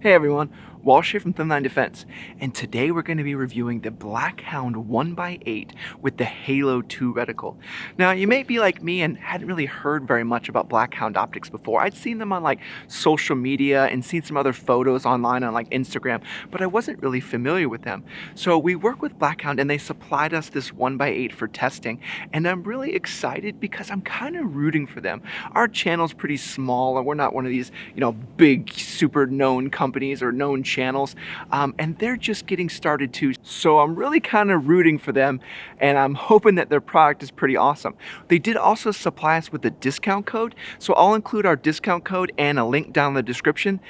Hey everyone, Walsh here from Thin Line Defense, and today we're going to be reviewing the Blackhound 1x8 with the Halo 2 reticle. Now you may be like me and hadn't really heard very much about Blackhound Optics before. I'd seen them on like social media and seen some other photos online on like Instagram, but I wasn't really familiar with them. So we work with Blackhound and they supplied us this 1x8 for testing, and I'm really excited because I'm kind of rooting for them. Our channel's pretty small and we're not one of these, big super known companies or known channels, and they're just getting started too, so I'm really kind of rooting for them and I'm hoping that their product is pretty awesome. They did also supply us with a discount code, so I'll include our discount code and a link down in the description.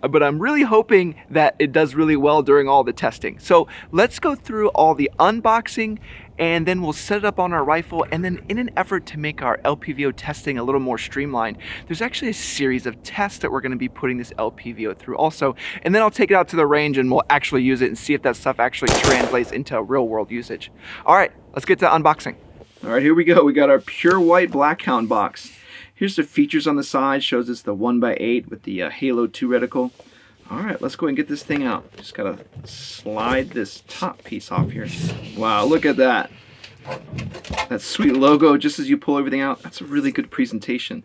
But I'm really hoping that it does really well during all the testing. So let's go through all the unboxing and then we'll set it up on our rifle, and then in an effort to make our LPVO testing a little more streamlined, there's actually a series of tests that we're going to be putting this LPVO through also, and then I'll take it out to the range and we'll actually use it and see if that stuff actually translates into real world usage. Alright, let's get to unboxing. Alright, here we go. We got our pure white Blackhound box. Here's the features on the side. Shows us the 1x8 with the Halo 2 reticle. Alright, let's go ahead and get this thing out. Just gotta slide this top piece off here. Wow, look at that. That sweet logo just as you pull everything out. That's a really good presentation.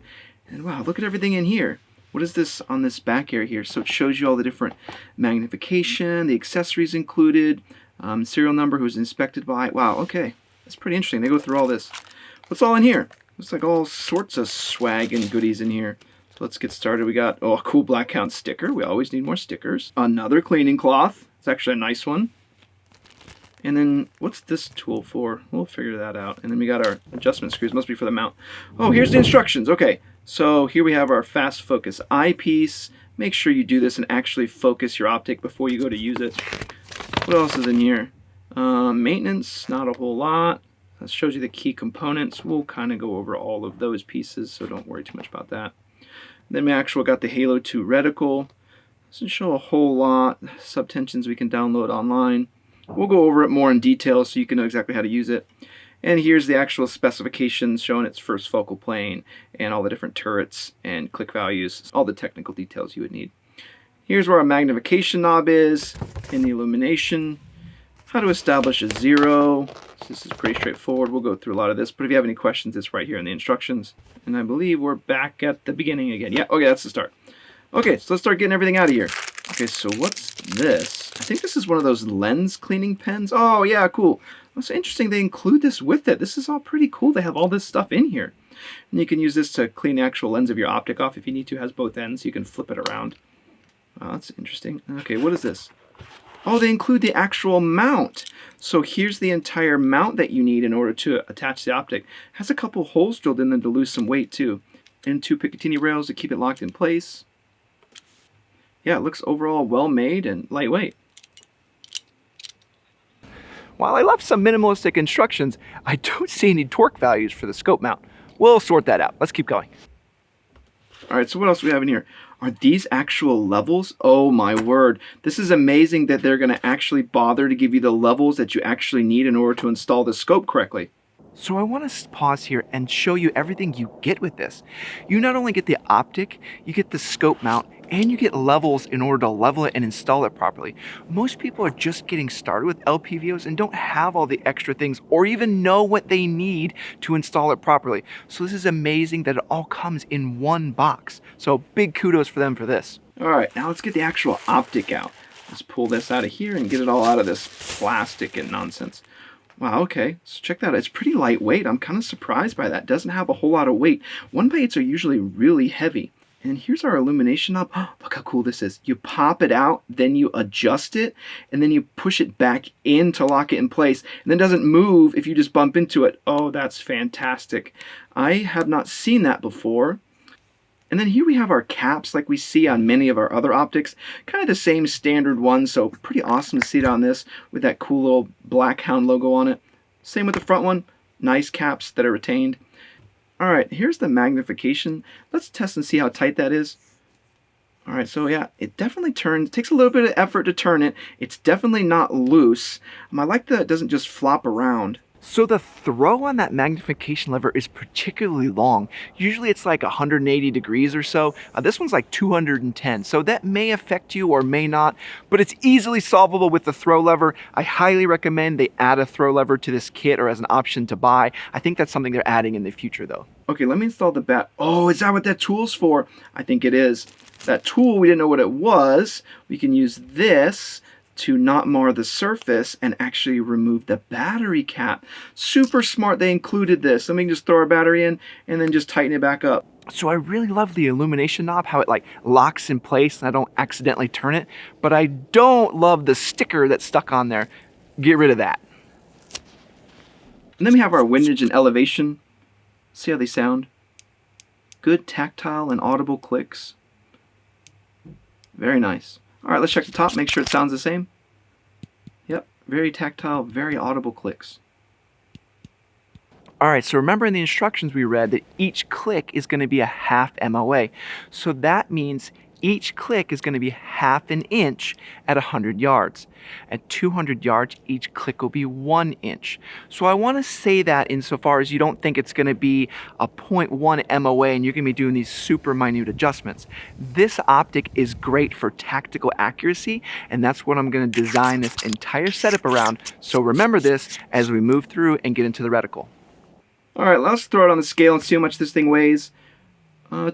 And wow, look at everything in here. What is this on this back area here? So it shows you all the different magnification, the accessories included, serial number, who's inspected by. Wow, okay. That's pretty interesting. They go through all this. What's all in here? Looks like all sorts of swag and goodies in here. So let's get started. We got, a cool Blackhound sticker. We always need more stickers. Another cleaning cloth. It's actually a nice one. And then, what's this tool for? We'll figure that out. And then we got our adjustment screws. Must be for the mount. Oh, here's the instructions. Okay, so here we have our fast focus eyepiece. Make sure you do this and actually focus your optic before you go to use it. What else is in here? Maintenance, not a whole lot. That shows you the key components. We'll kind of go over all of those pieces, so don't worry too much about that. Then we actually got the Halo 2 reticle. Doesn't show a whole lot. Subtensions we can download online. We'll go over it more in detail so you can know exactly how to use it. And here's the actual specifications showing its first focal plane and all the different turrets and click values, all the technical details you would need. Here's where our magnification knob is in the Illumination. How to establish a zero. So this is pretty straightforward. We'll go through a lot of this, but if you have any questions, it's right here in the instructions. And I believe we're back at the beginning again. Yeah, okay, that's the start. Okay, so let's start getting everything out of here. Okay, so what's this? I think this is one of those lens cleaning pens. Oh, yeah, cool. It's interesting they include this with it. This is all pretty cool. They have all this stuff in here. And you can use this to clean the actual lens of your optic off if you need to. It has both ends, so you can flip it around. Oh, that's interesting. Okay, what is this? Oh, they include the actual mount. So here's the entire mount that you need in order to attach the optic. It has a couple holes drilled in them to lose some weight too. And two Picatinny rails to keep it locked in place. Yeah, it looks overall well made and lightweight. While I left some minimalistic instructions, I don't see any torque values for the scope mount. We'll sort that out. Let's keep going. Alright, so what else do we have in here? Are these actual levels? Oh my word. This is amazing that they're going to actually bother to give you the levels that you actually need in order to install the scope correctly. So I want to pause here and show you everything you get with this. You not only get the optic, you get the scope mount, and you get levels in order to level it and install it properly. Most people are just getting started with LPVOs and don't have all the extra things or even know what they need to install it properly. So this is amazing that it all comes in one box. So big kudos for them for this. Alright, now let's get the actual optic out. Let's pull this out of here and get it all out of this plastic and nonsense. Wow, okay, so check that out. It's pretty lightweight. I'm kind of surprised by that. It doesn't have a whole lot of weight. 1x8s are usually really heavy. And here's our illumination knob. Oh, look how cool this is. You pop it out, then you adjust it, and then you push it back in to lock it in place. And then it doesn't move if you just bump into it. Oh, that's fantastic. I have not seen that before. And then here we have our caps like we see on many of our other optics. Kind of the same standard one, so pretty awesome to see it on this with that cool little Blackhound logo on it. Same with the front one. Nice caps that are retained. Alright, here's the magnification. Let's test and see how tight that is. Alright, so yeah, it definitely turns. It takes a little bit of effort to turn it. It's definitely not loose. I like that it doesn't just flop around. So the throw on that magnification lever is particularly long. Usually it's like 180 degrees or so. This one's like 210, so that may affect you or may not, but it's easily solvable with the throw lever. I highly recommend they add a throw lever to this kit or as an option to buy. I think that's something they're adding in the future though. Okay, let me install the bat. Oh, is that what that tool's for? I think it is. That tool, we didn't know what it was. We can use this to not mar the surface and actually remove the battery cap. Super smart they included this. Let me just throw our battery in and then just tighten it back up. So I really love the Illumination knob, how it like locks in place and I don't accidentally turn it, but I don't love the sticker that's stuck on there. Get rid of that. And then we have our windage and elevation. See how they sound? Good tactile and audible clicks. Very nice. All right, let's check the top, make sure it sounds the same. Yep, very tactile, very audible clicks. All right, so remember in the instructions we read that each click is going to be a half MOA. So that means each click is going to be half an inch at 100 yards. At 200 yards, each click will be 1 inch. So I want to say that insofar as you don't think it's going to be a 0.1 MOA and you're going to be doing these super minute adjustments. This optic is great for tactical accuracy, and that's what I'm going to design this entire setup around. So remember this as we move through and get into the reticle. All right, let's throw it on the scale and see how much this thing weighs.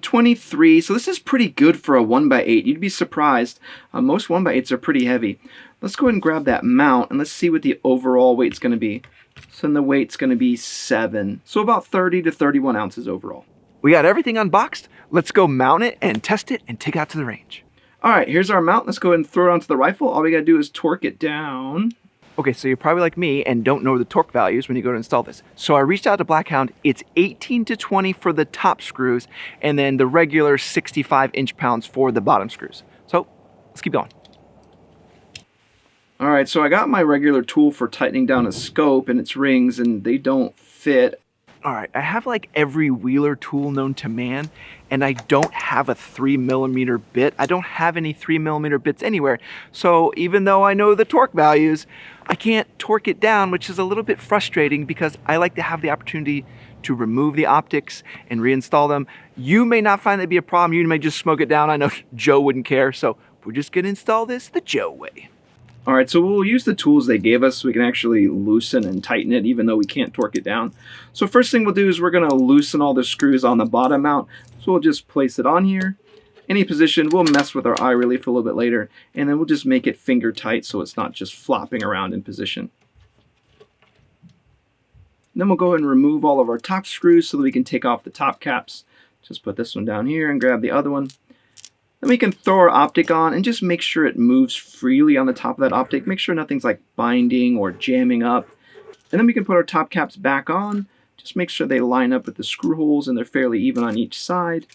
23, so this is pretty good for a 1x8. You'd be surprised. Most 1x8s are pretty heavy. Let's go ahead and grab that mount and let's see what the overall weight's going to be. So then the weight's going to be 7. So about 30 to 31 ounces overall. We got everything unboxed. Let's go mount it and test it and take it out to the range. All right, here's our mount. Let's go ahead and throw it onto the rifle. All we got to do is torque it down. Okay, so you're probably like me and don't know the torque values when you go to install this. So I reached out to Blackhound. It's 18 to 20 for the top screws and then the regular 65 inch-pounds for the bottom screws. So let's keep going. All right, so I got my regular tool for tightening down a scope and its rings and they don't fit. All right, I have like every wheeler tool known to man, and I don't have a 3mm bit. I don't have any 3mm bits anywhere. So even though I know the torque values, I can't torque it down, which is a little bit frustrating because I like to have the opportunity to remove the optics and reinstall them. You may not find that to be a problem. You may just smoke it down. I know Joe wouldn't care, so we're just gonna install this the Joe way. All right, so we'll use the tools they gave us so we can actually loosen and tighten it even though we can't torque it down. So first thing we'll do is we're gonna loosen all the screws on the bottom mount. So we'll just place it on here. Any position, we'll mess with our eye relief a little bit later, and then we'll just make it finger tight so it's not just flopping around in position. Then we'll go ahead and remove all of our top screws so that we can take off the top caps. Just put this one down here and grab the other one. Then we can throw our optic on and just make sure it moves freely on the top of that optic. Make sure nothing's like binding or jamming up. And then we can put our top caps back on. Just make sure they line up with the screw holes and they're fairly even on each side.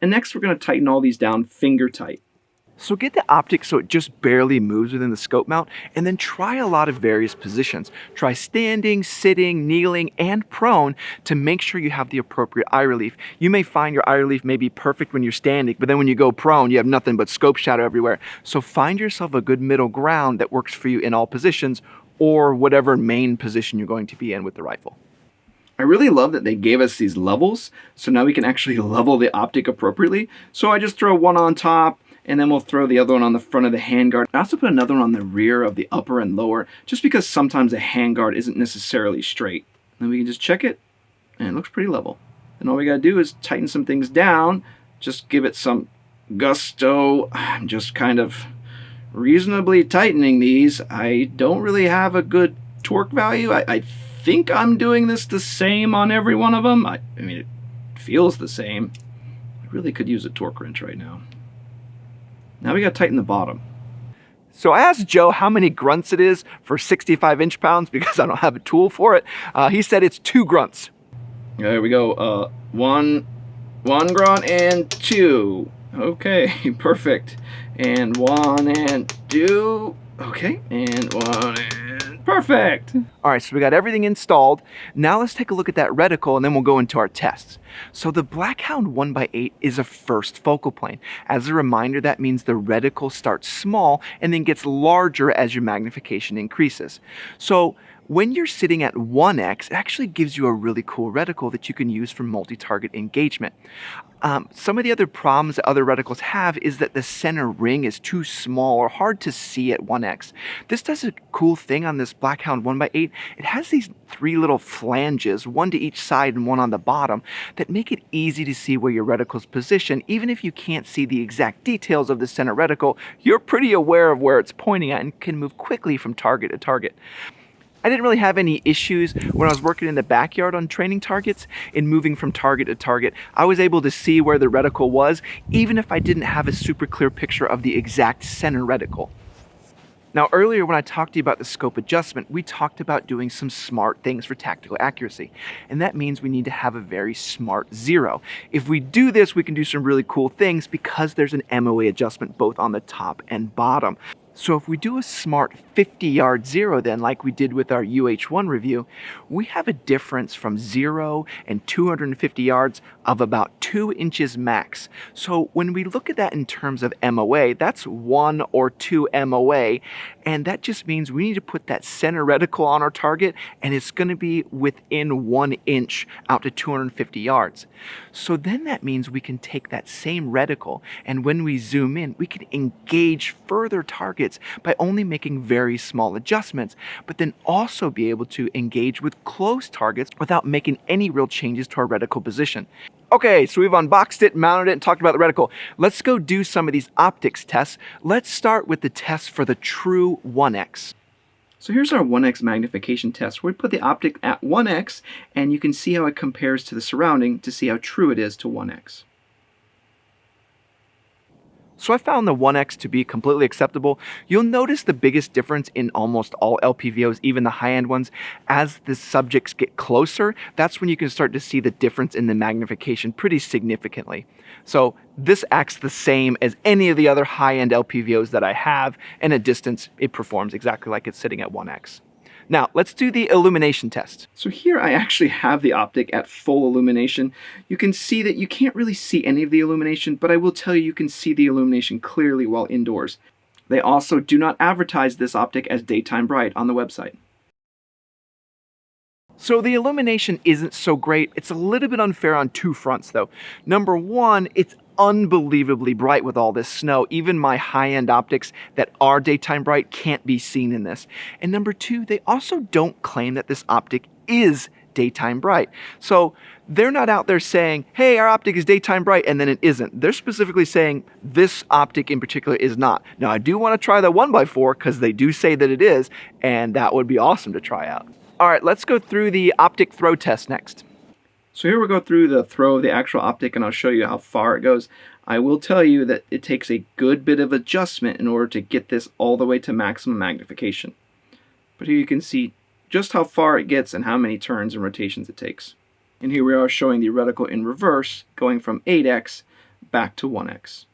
And next we're going to tighten all these down finger tight. So get the optic so it just barely moves within the scope mount, and then try a lot of various positions. Try standing, sitting, kneeling, and prone to make sure you have the appropriate eye relief. You may find your eye relief may be perfect when you're standing, but then when you go prone, you have nothing but scope shadow everywhere. So find yourself a good middle ground that works for you in all positions, or whatever main position you're going to be in with the rifle. I really love that they gave us these levels, so now we can actually level the optic appropriately. So I just throw one on top, and then we'll throw the other one on the front of the handguard. I also put another one on the rear of the upper and lower, just because sometimes the handguard isn't necessarily straight. Then we can just check it, and it looks pretty level. And all we gotta do is tighten some things down, just give it some gusto. I'm just kind of reasonably tightening these. I don't really have a good torque value. I think I'm doing this the same on every one of them. I mean, it feels the same. I really could use a torque wrench right now. Now we gotta tighten the bottom. So I asked Joe how many grunts it is for 65 inch-pounds because I don't have a tool for it. He said it's 2 grunts. There we go. One grunt and 2. Okay, perfect. And 1 and 2. Okay, and 1 and perfect. All right, so we got everything installed. Now let's take a look at that reticle and then we'll go into our tests. So the Blackhound 1x8 is a first focal plane. As a reminder, that means the reticle starts small and then gets larger as your magnification increases. So When you're sitting at 1x, it actually gives you a really cool reticle that you can use for multi-target engagement. Some of the other problems that other reticles have is that the center ring is too small or hard to see at 1x. This does a cool thing on this Blackhound 1x8. It has these 3 little flanges, one to each side and one on the bottom, that make it easy to see where your reticle's positioned. Even if you can't see the exact details of the center reticle, you're pretty aware of where it's pointing at and can move quickly from target to target. I didn't really have any issues when I was working in the backyard on training targets and moving from target to target. I was able to see where the reticle was, even if I didn't have a super clear picture of the exact center reticle. Now, earlier when I talked to you about the scope adjustment, we talked about doing some smart things for tactical accuracy. And that means we need to have a very smart zero. If we do this, we can do some really cool things because there's an MOA adjustment both on the top and bottom. So if we do a smart 50-yard zero then, like we did with our UH1 review, we have a difference from 0 and 250 yards of about 2 inches max. So when we look at that in terms of MOA, that's 1 or 2 MOA, and that just means we need to put that center reticle on our target, and it's going to be within 1 inch out to 250 yards. So then that means we can take that same reticle, and when we zoom in, we can engage further targets by only making very small adjustments, but then also be able to engage with close targets without making any real changes to our reticle position. Okay, so we've unboxed it, mounted it, and talked about the reticle. Let's go do some of these optics tests. Let's start with the test for the true 1x. So here's our 1x magnification test. We put the optic at 1x, and you can see how it compares to the surrounding to see how true it is to 1x. So I found the 1x to be completely acceptable. You'll notice the biggest difference in almost all LPVOs, even the high-end ones, as the subjects get closer. That's when you can start to see the difference in the magnification pretty significantly. So this acts the same as any of the other high-end LPVOs that I have, and at distance it performs exactly like it's sitting at 1x. Now, let's do the illumination test. So here I actually have the optic at full illumination. You can see that you can't really see any of the illumination, but I will tell you can see the illumination clearly while indoors. They also do not advertise this optic as daytime bright on the website. So the illumination isn't so great. It's a little bit unfair on 2 fronts though. Number 1, it's unbelievably bright with all this snow. Even my high-end optics that are daytime bright can't be seen in this. And number 2, they also don't claim that this optic is daytime bright. So they're not out there saying, hey, our optic is daytime bright, and then it isn't. They're specifically saying this optic in particular is not. Now I do want to try the 1x4 because they do say that it is, and that would be awesome to try out. All right, let's go through the optic throw test next. So here we'll go through the throw of the actual optic, and I'll show you how far it goes. I will tell you that it takes a good bit of adjustment in order to get this all the way to maximum magnification. But here you can see just how far it gets and how many turns and rotations it takes. And here we are showing the reticle in reverse, going from 8x back to 1x.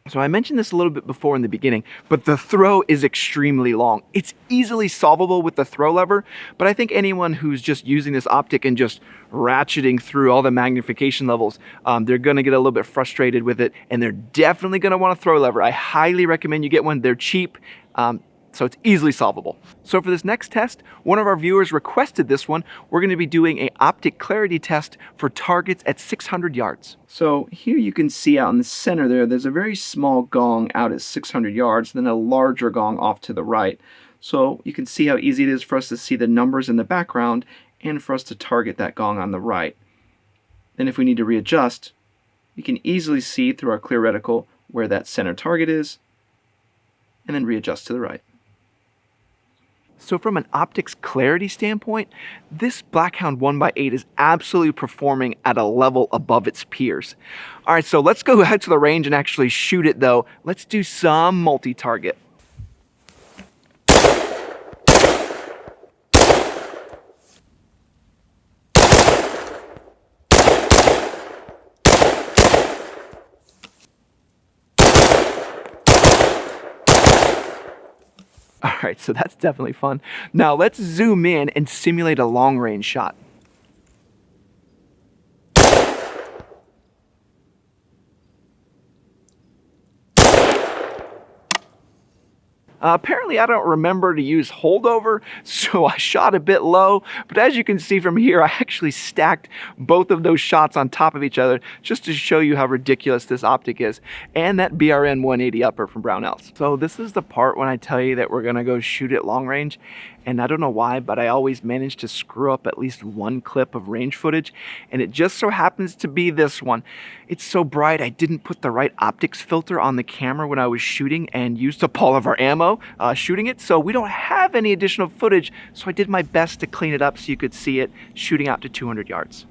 So I mentioned this a little bit before in the beginning, but the throw is extremely long. It's easily solvable with the throw lever, but I think anyone who's just using this optic and just ratcheting through all the magnification levels, they're going to get a little bit frustrated with it, and they're definitely going to want a throw lever. I highly recommend you get one. They're cheap. So it's easily solvable. So for this next test, one of our viewers requested this one. We're going to be doing an optic clarity test for targets at 600 yards. So here you can see out in the center there's a very small gong out at 600 yards, then a larger gong off to the right. So you can see how easy it is for us to see the numbers in the background and for us to target that gong on the right. Then if we need to readjust, you can easily see through our clear reticle where that center target is, and then readjust to the right. So from an optics clarity standpoint, this Blackhound 1x8 is absolutely performing at a level above its peers. All right, so let's go ahead to the range and actually shoot it though. Let's do some multi-target. Alright, so that's definitely fun. Now let's zoom in and simulate a long range shot. Apparently I don't remember to use holdover, so I shot a bit low, but as you can see from here, I actually stacked both of those shots on top of each other just to show you how ridiculous this optic is, and that BRN 180 upper from Brownells. So this is the part when I tell you that we're gonna go shoot at long range, and I don't know why, but I always manage to screw up at least one clip of range footage, and it just so happens to be this one. It's so bright I didn't put the right optics filter on the camera when I was shooting and used up all of our ammo shooting it, so we don't have any additional footage, so I did my best to clean it up so you could see it shooting out to 200 yards.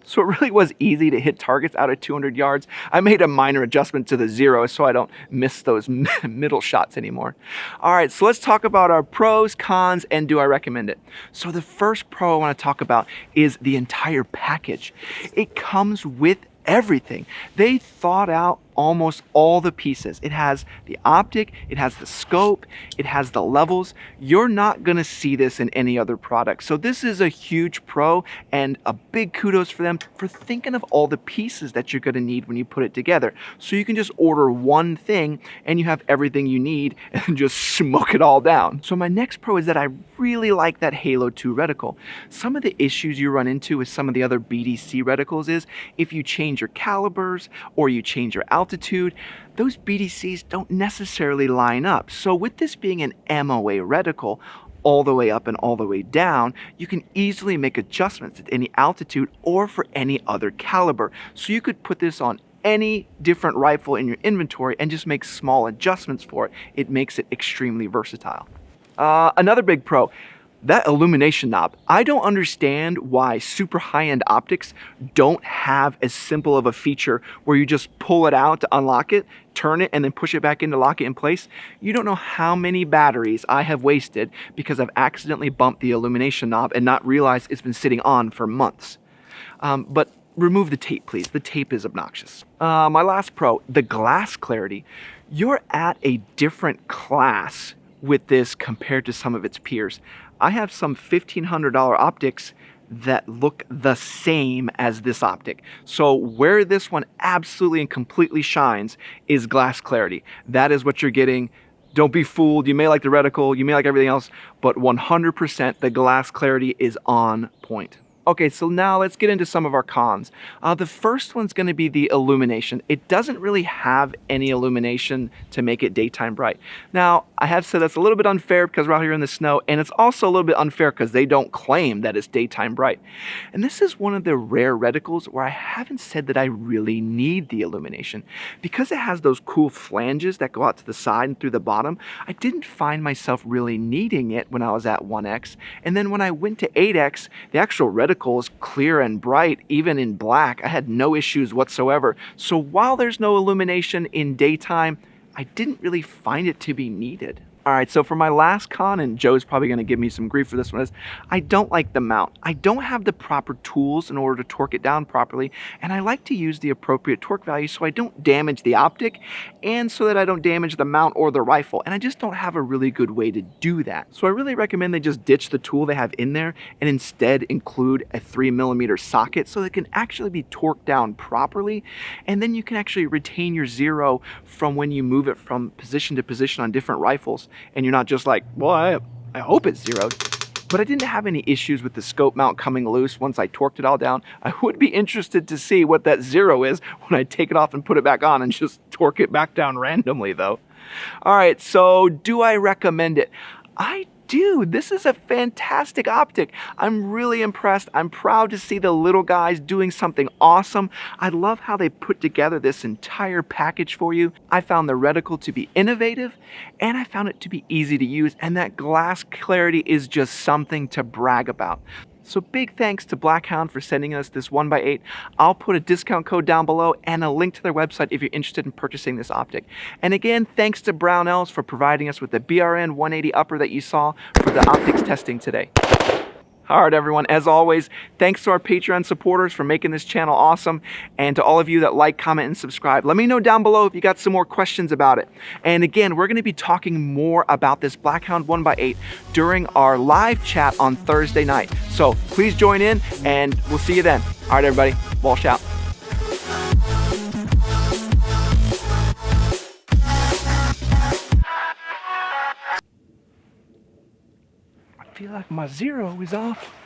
So it really was easy to hit targets out at 200 yards. I made a minor adjustment to the zero so I don't miss those middle shots anymore. All right, so let's talk about our pros, cons, and do I recommend it? So the first pro I want to talk about is the entire package. It comes with everything. They thought out almost all the pieces. It has the optic, it has the scope, it has the levels. You're not gonna see this in any other product. So this is a huge pro, and a big kudos for them for thinking of all the pieces that you're gonna need when you put it together. So you can just order one thing and you have everything you need and just smoke it all down. So my next pro is that I really like that Halo 2 reticle. Some of the issues you run into with some of the other BDC reticles is if you change your calibers or you change your altitude, those BDCs don't necessarily line up. So with this being an MOA reticle, all the way up and all the way down, you can easily make adjustments at any altitude or for any other caliber. So you could put this on any different rifle in your inventory and just make small adjustments for it. It makes it extremely versatile. Another big pro, that illumination knob. I don't understand why super high-end optics don't have as simple of a feature where you just pull it out to unlock it, turn it, and then push it back in to lock it in place. You don't know how many batteries I have wasted because I've accidentally bumped the illumination knob and not realized it's been sitting on for months. But remove the tape, please. The tape is obnoxious. My last pro, the glass clarity. You're at a different class with this compared to some of its peers. I have some $1,500 optics that look the same as this optic. So where this one absolutely and completely shines is glass clarity. That is what you're getting. Don't be fooled. You may like the reticle, you may like everything else, but 100% the glass clarity is on point. Okay, so now let's get into some of our cons. The first one's going to be the illumination. It doesn't really have any illumination to make it daytime bright. Now, I have said that's a little bit unfair because we're out here in the snow, and it's also a little bit unfair because they don't claim that it's daytime bright. And this is one of the rare reticles where I haven't said that I really need the illumination. Because it has those cool flanges that go out to the side and through the bottom, I didn't find myself really needing it when I was at 1X. And then when I went to 8X, the actual reticle is clear and bright, even in black. I had no issues whatsoever. So while there's no illumination in daytime, I didn't really find it to be needed. All right, so for my last con, and Joe's probably gonna give me some grief for this one, is I don't like the mount. I don't have the proper tools in order to torque it down properly, and I like to use the appropriate torque value so I don't damage the optic and so that I don't damage the mount or the rifle, and I just don't have a really good way to do that. So I really recommend they just ditch the tool they have in there and instead include a 3mm socket so that it can actually be torqued down properly, and then you can actually retain your zero from when you move it from position to position on different rifles. And you're not just like, well, I hope it's zeroed. But I didn't have any issues with the scope mount coming loose once I torqued it all down. I would be interested to see what that zero is when I take it off and put it back on and just torque it back down randomly though. All right, so do I recommend it? I do. This is a fantastic optic. I'm really impressed. I'm proud to see the little guys doing something awesome. I love how they put together this entire package for you. I found the reticle to be innovative, and I found it to be easy to use, and that glass clarity is just something to brag about. So big thanks to Blackhound for sending us this 1x8. I'll put a discount code down below and a link to their website if you're interested in purchasing this optic. And again, thanks to Brownells for providing us with the BRN 180 upper that you saw for the optics testing today. All right, everyone, as always, thanks to our Patreon supporters for making this channel awesome, and to all of you that like, comment, and subscribe. Let me know down below if you got some more questions about it. And again, we're going to be talking more about this Blackhound 1x8 during our live chat on Thursday night. So please join in, and we'll see you then. All right, everybody, Walsh out. I feel like my zero is off.